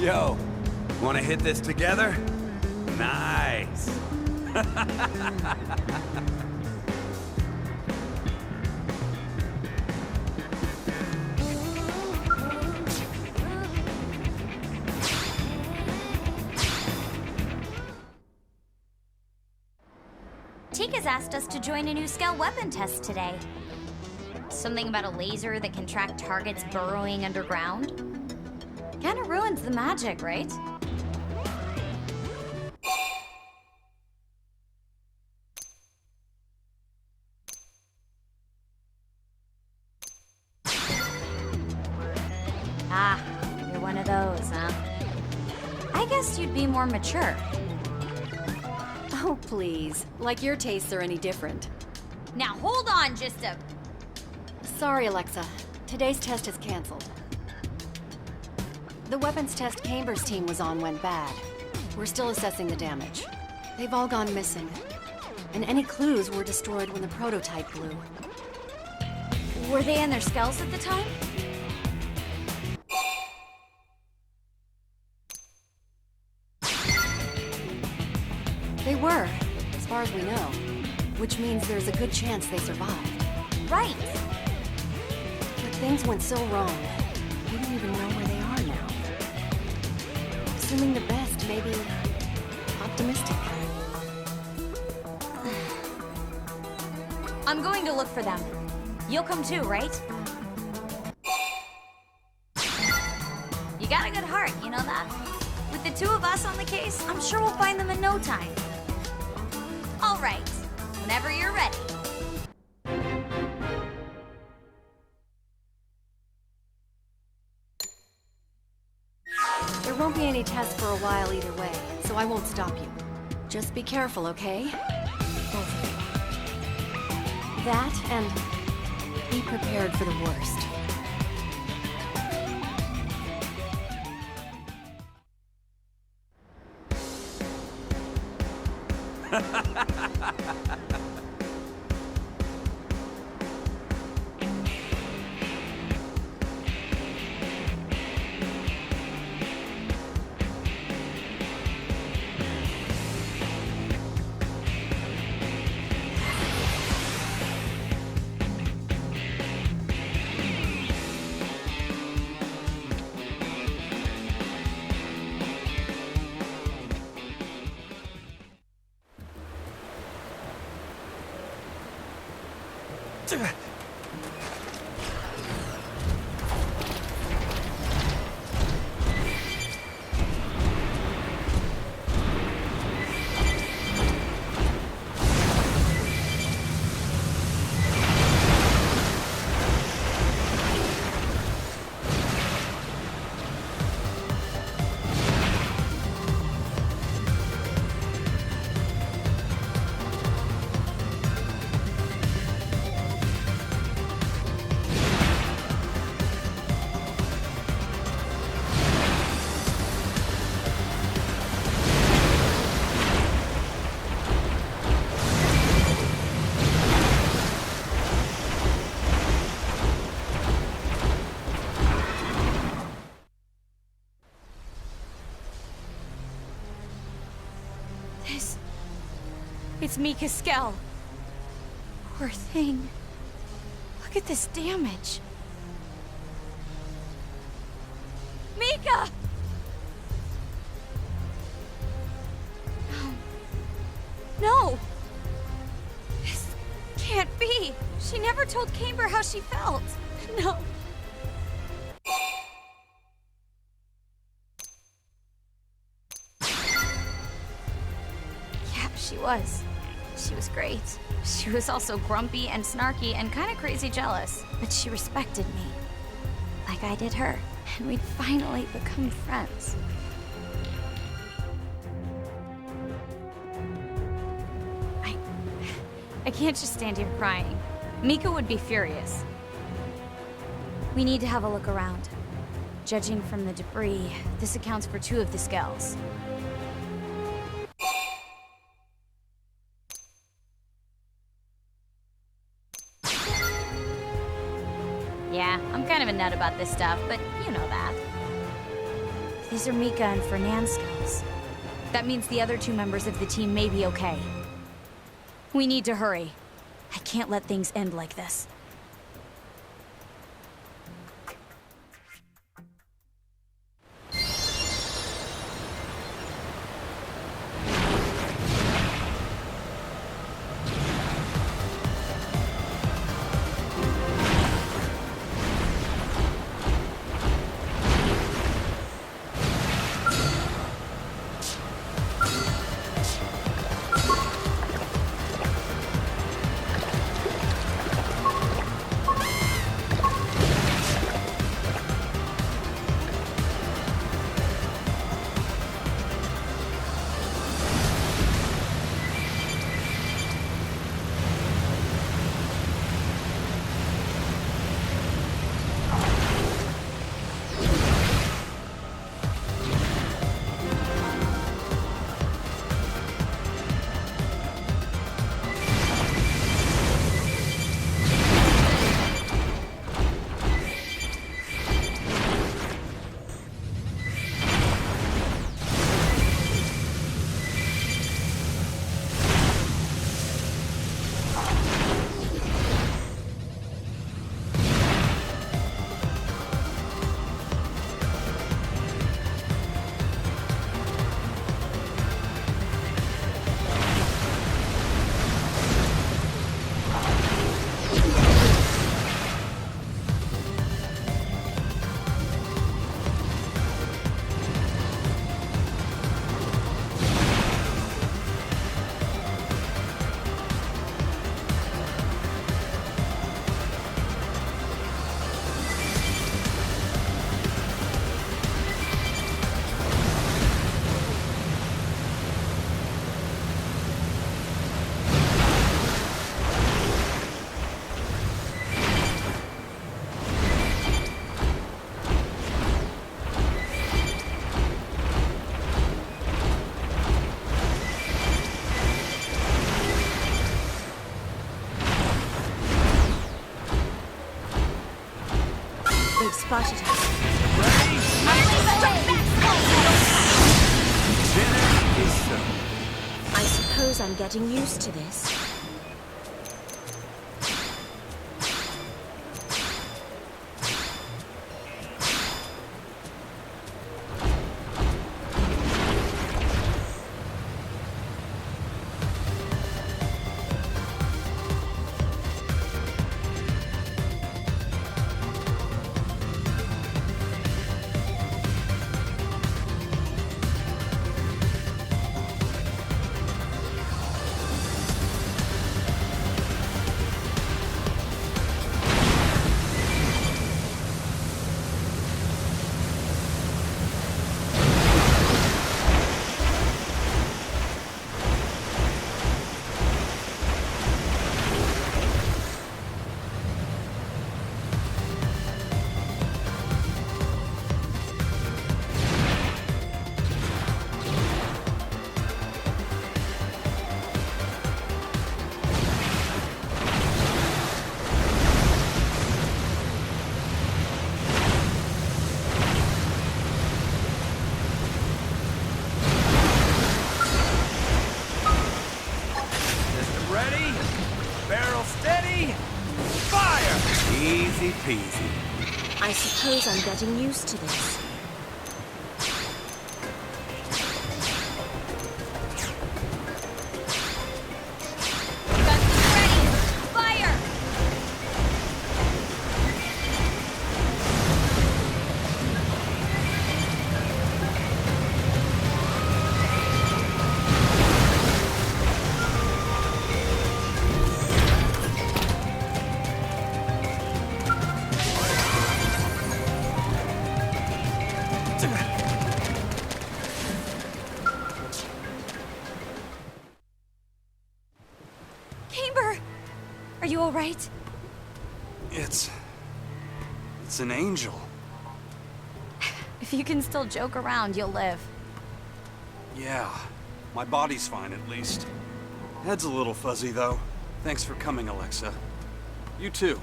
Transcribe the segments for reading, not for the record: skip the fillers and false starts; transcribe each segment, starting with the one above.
Yo, wanna hit this together? Nice. Tika's asked us to join a new Skell weapon test today. Something about a laser that can track targets burrowing underground. Kinda ruins the magic, right? Ah, you're one of those, huh? I guess you'd be more mature. Oh, please. Like your tastes are any different. Now hold on just a... Sorry, Alexa. Today's test is canceled. The weapons test Camber's team was on went bad. We're still assessing the damage. They've all gone missing. And any clues were destroyed when the prototype blew. Were they in their skulls at the time? They were, as far as we know. Which means there's a good chance they survived. Right. But things went so wrong. We don't even know where they are now. Assuming the best, maybe optimistic. I'm going to look for them. You'll come too, right? You got a good heart, you know that? With the two of us on the case, I'm sure we'll find them in no time. All right, whenever you're ready. There won't be any tests for a while either way, so I won't stop you. Just be careful, okay? Both of you. That, and be prepared for the worst. It's Mika Skell. Poor thing. Look at this damage. Mika! No! This can't be. She never told Camber how she felt. No. Yeah, she was. She was great. She was also grumpy and snarky and kind of crazy jealous. But she respected me. Like I did her. And we'd finally become friends. I can't just stand here crying. Mika would be furious. We need to have a look around. Judging from the debris, this accounts for 2 of the Skells. Yeah, I'm kind of a nut about this stuff, but you know that. These are Mika and Fernand's skills. That means the other 2 members of the team may be okay. We need to hurry. I can't let things end like this. Spotted us. Ready? Dinner is served. I suppose I'm getting used to this. Easy peasy. I suppose I'm getting used to this. Guns ready! Fire! Camber! Are you alright? It's an angel. If you can still joke around, you'll live. Yeah, my body's fine at least. Head's a little fuzzy though. Thanks for coming, Alexa. You too.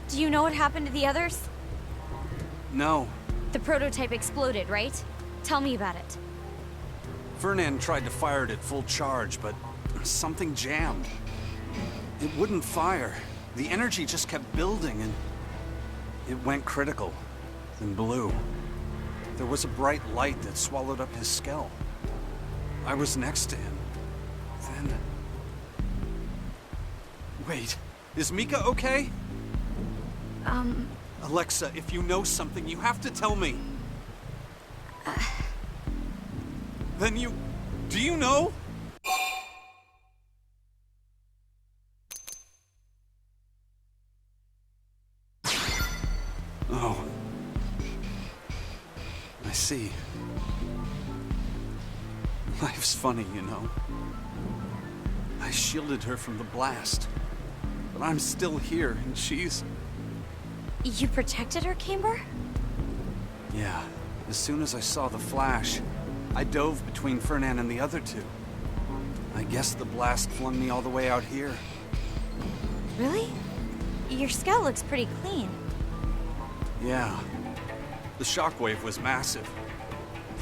Do you know what happened to the others? No, The prototype exploded, right? Tell me about it. Fernand tried to fire it at full charge, but something jammed. It wouldn't fire. The energy just kept building, and it went critical, then blew. There was a bright light that swallowed up his skull. I was next to him. Then... Wait, is Mika okay? Alexa, if you know something, you have to tell me. Then you... Do you know? Oh. I see. Life's funny, you know. I shielded her from the blast. But I'm still here, and she's... You protected her, Camber? Yeah. As soon as I saw the flash, I dove between Fernand and the other two. I guess the blast flung me all the way out here. Really? Your skull looks pretty clean. Yeah. The shockwave was massive.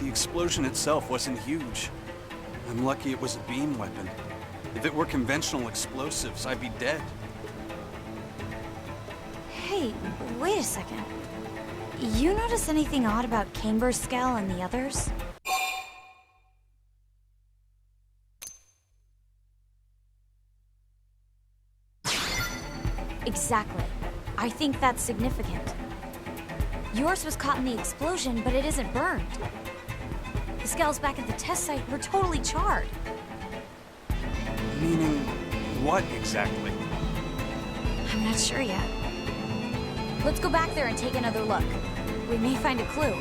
The explosion itself wasn't huge. I'm lucky it was a beam weapon. If it were conventional explosives, I'd be dead. Hey, wait a second. You notice anything odd about Camber's skull and the others? Exactly. I think that's significant. Yours was caught in the explosion, but it isn't burned. The skulls back at the test site were totally charred. Meaning what exactly? I'm not sure yet. Let's go back there and take another look. We may find a clue.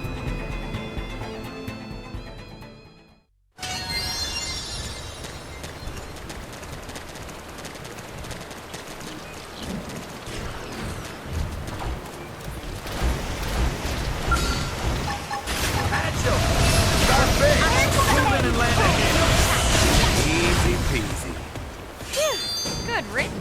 Easy peasy. Phew, good riddance.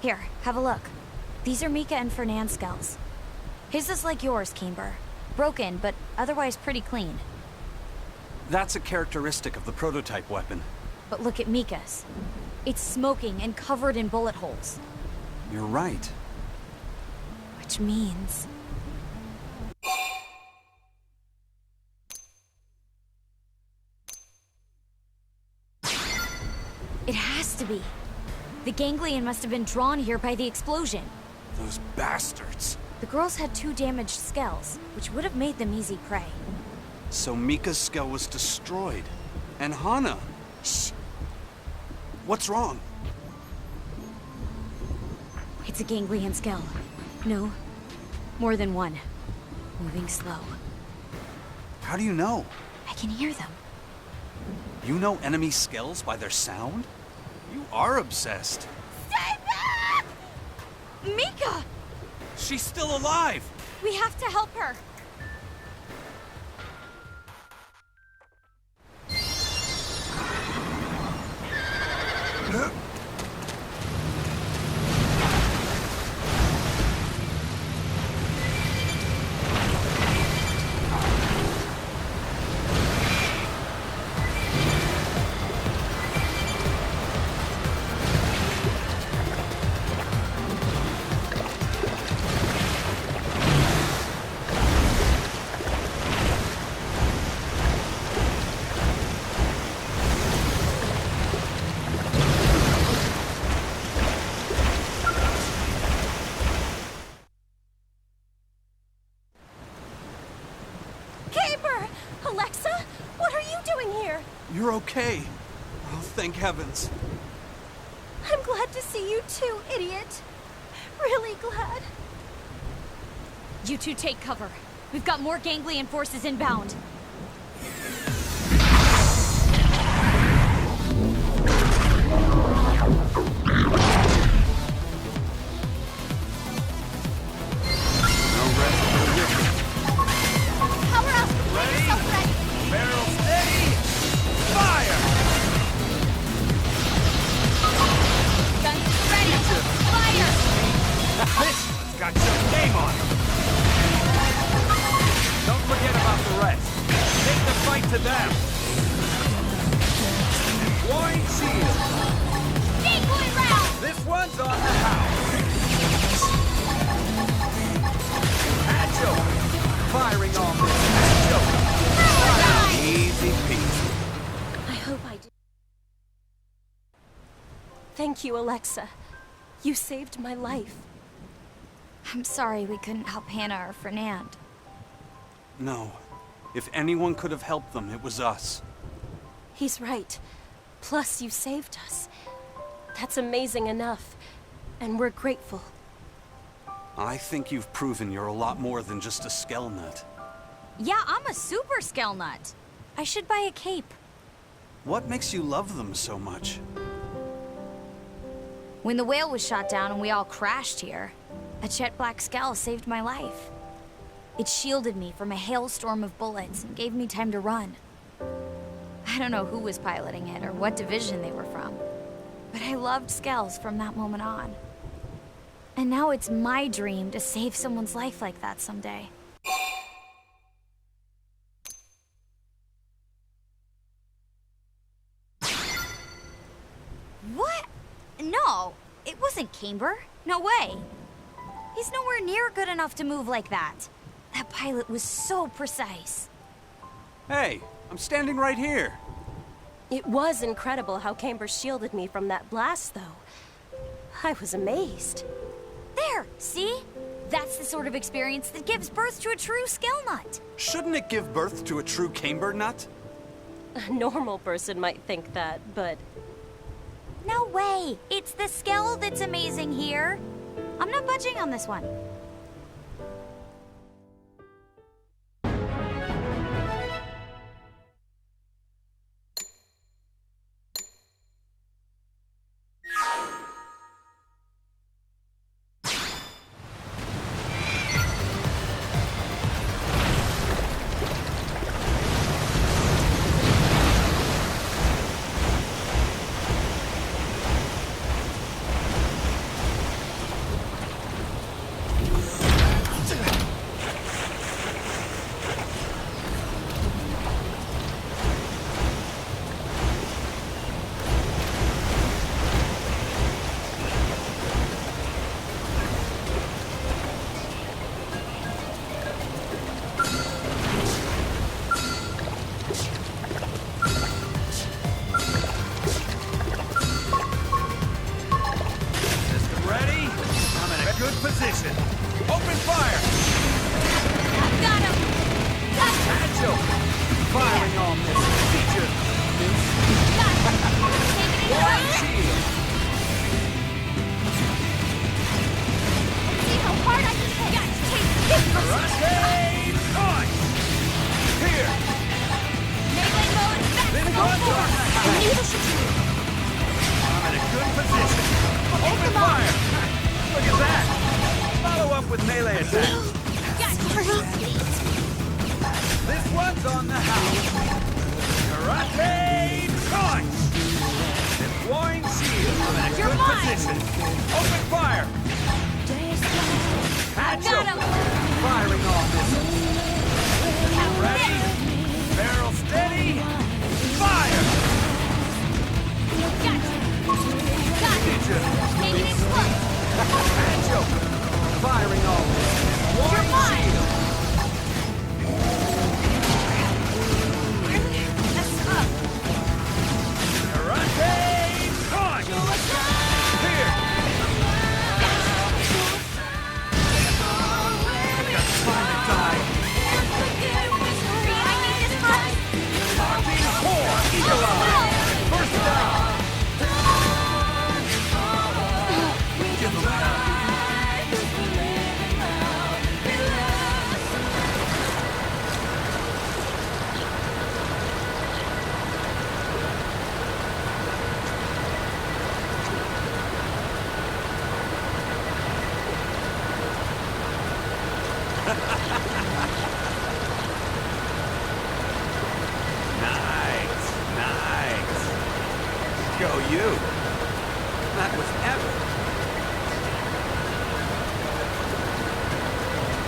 Here, have a look. These are Mika and Fernand's skulls. His is like yours, Camber. Broken, but otherwise pretty clean. That's a characteristic of the prototype weapon. But look at Mika's. It's smoking and covered in bullet holes. You're right. Which means... It has to be. The ganglion must have been drawn here by the explosion. Those bastards. The girls had 2 damaged skulls, which would have made them easy prey. So Mika's skull was destroyed. And Hana. Shh! What's wrong? It's a ganglion skull. No, more than one. Moving slow. How do you know? I can hear them. You know enemy skulls by their sound? You are obsessed. Stay back! Mika! She's still alive! We have to help her. Alexa? What are you doing here? You're okay. Oh, thank heavens. I'm glad to see you too, idiot. Really glad. You two take cover. We've got more ganglion forces inbound. No rest for the wicked. Power up! Get yourself ready! Barrel steady! Fire! Guns ready! Fire! This one's got your name on it! Don't forget about the rest. Take the fight to them! Deploying shield! Decoy round! This one's on the house! Hatcho! Firing on this Hatcho! Easy peasy. I hope I did. Thank you, Alexa. You saved my life. I'm sorry we couldn't help Hannah or Fernand. No. If anyone could have helped them, it was us. He's right. Plus, you saved us. That's amazing enough. And we're grateful. I think you've proven you're a lot more than just a Skellnut. Yeah, I'm a super Skellnut. I should buy a cape. What makes you love them so much? When the whale was shot down and we all crashed here, a jet black Skell saved my life. It shielded me from a hailstorm of bullets and gave me time to run. I don't know who was piloting it or what division they were from, but I loved Skells from that moment on. And now it's my dream to save someone's life like that someday. What? No, it wasn't Camber. No way. He's nowhere near good enough to move like that. That pilot was so precise. Hey, I'm standing right here. It was incredible how Camber shielded me from that blast, though. I was amazed. There, see? That's the sort of experience that gives birth to a true Skellnut. Shouldn't it give birth to a true Camber nut? A normal person might think that, but No way! It's the Skell that's amazing here. I'm not budging on this one. position. Open fire! I've got him! Satchel! Firing on this feature. Wide shield! See how hard I can hit! Karate punch! Here! Melee mode, fast! This one's on the house! I'm in a good position. Open fire! Look at that! Follow up with melee attack. This one's on the house. Karate punch! Deploying shield. I'm in a You're good mine. position. Open fire! Hatchel! Got him. Firing on this. Ready? Barrel steady. Fire! Got it! Taking it slow! Hatchel! Firing on this. You're One mine. shield. That's up! Karate punch! Here! Time to die. I need this for you.